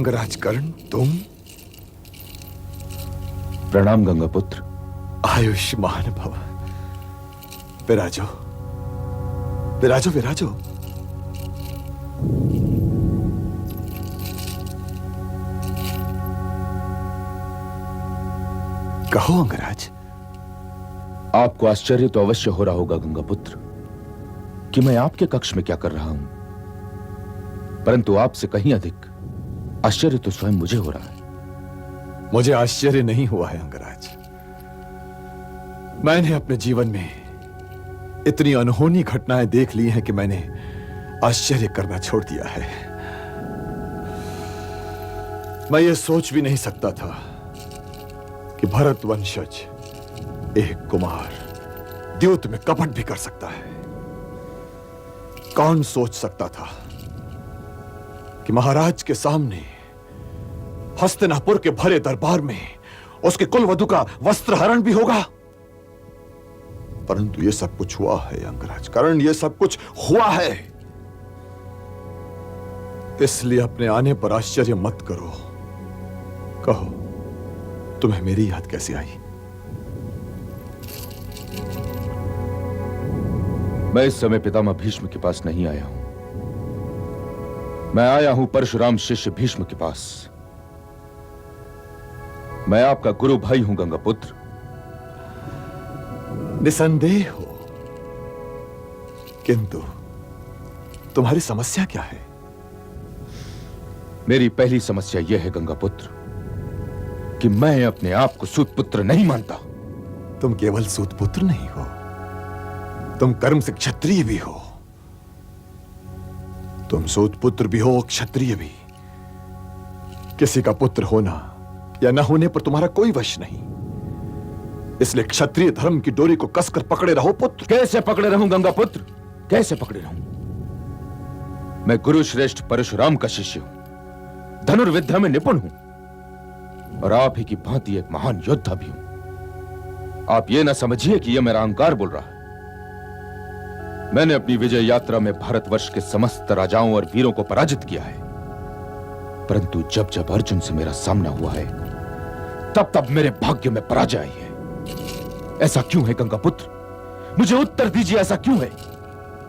अंगराज कर्ण, तुम? प्रणाम गंगापुत्र। आयुष्मान भव। विराजो विराजो विराजो। कहो अंगराज। आपको आश्चर्य तो अवश्य हो रहा होगा गंगापुत्र कि मैं आपके कक्ष में क्या कर रहा हूं, परंतु आपसे कहीं अधिक आश्चर्य तो स्वयं मुझे हो रहा है। मुझे आश्चर्य नहीं हुआ है अंगराज। मैंने अपने जीवन में इतनी अनहोनी घटनाएं देख ली हैं कि मैंने आश्चर्य करना छोड़ दिया है। मैं ये सोच भी नहीं सकता था कि भरत वंशज एक कुमार द्यूत में कपट भी कर सकता है। कौन सोच सकता था कि महाराज के सामने हस्तिनापुर के भरे दरबार में उसके कुलवधू का वस्त्रहरण भी होगा। परंतु यह सब कुछ हुआ है अंगराज कर्ण, यह सब कुछ हुआ है। इसलिए अपने आने पर आश्चर्य मत करो। कहो, तुम्हें मेरी याद कैसे आई? मैं इस समय पितामह भीष्म के पास नहीं आया हूं। मैं आया हूं परशुराम शिष्य भीष्म के पास। मैं आपका गुरु भाई हूं गंगापुत्र। निसंदेह हो, किंतु तुम्हारी समस्या क्या है? मेरी पहली समस्या यह है गंगापुत्र कि मैं अपने आप को सूतपुत्र नहीं मानता। तुम केवल सूतपुत्र नहीं हो, तुम कर्म से क्षत्रिय भी हो। तुम सूतपुत्र भी हो, क्षत्रिय भी। किसी का पुत्र होना या न होने पर तुम्हारा कोई वश नहीं। इसलिए क्षत्रिय धर्म की डोरी को कसकर पकड़े रहो पुत्र। कैसे पकड़े रहूं गंगापुत्र, कैसे पकड़े रहूं? मैं गुरु श्रेष्ठ परशुराम का शिष्य हूं, धनुर्विद्या में निपुण हूं और आप ही की भांति एक महान योद्धा भी हूं। आप ये ना समझिए कि यह मेरा अहंकार बोल रहा है। मैंने अपनी विजय यात्रा में भारतवर्ष के समस्त राजाओं और वीरों को पराजित किया है, परंतु जब जब अर्जुन से मेरा सामना हुआ है तब तब मेरे भाग्य में पराजय आई है। ऐसा क्यों है गंगापुत्र? मुझे उत्तर दीजिए, ऐसा क्यों है?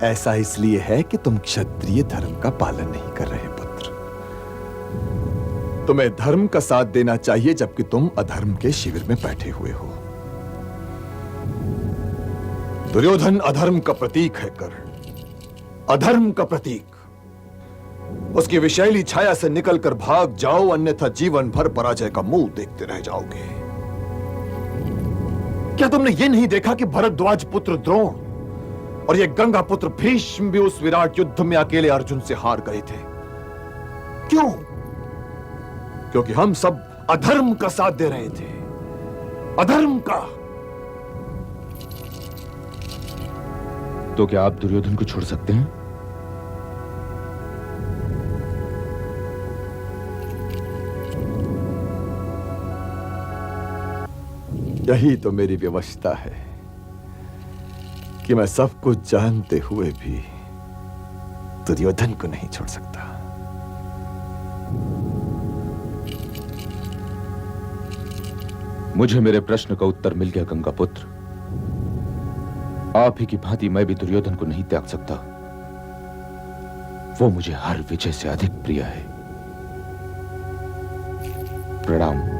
ऐसा इसलिए है कि तुम क्षत्रिय धर्म का पालन नहीं कर रहे पुत्र। तुम्हें धर्म का साथ देना चाहिए जबकि तुम अधर्म के शिविर में बैठे हुए हो। दुर्योधन अधर्म का प्रतीक है कर्ण, अधर्म का प्रतीक। उसकी विषैली छाया से निकलकर भाग जाओ, अन्यथा जीवन भर पराजय का मुंह देखते रह जाओगे। क्या तुमने यह नहीं देखा कि भरद्वाज पुत्र द्रोण और यह गंगा पुत्र भीष्म भी उस विराट युद्ध में अकेले अर्जुन से हार गए थे? क्यों? क्योंकि हम सब अधर्म का साथ दे रहे थे, अधर्म का। तो क्या आप दुर्योधन को छोड़ सकते हैं? यही तो मेरी व्यवस्था है कि मैं सब कुछ जानते हुए भी दुर्योधन को नहीं छोड़ सकता। मुझे मेरे प्रश्न का उत्तर मिल गया गंगापुत्र। आप ही की भांति मैं भी दुर्योधन को नहीं त्याग सकता। वो मुझे हर विजय से अधिक प्रिय है। प्रणाम।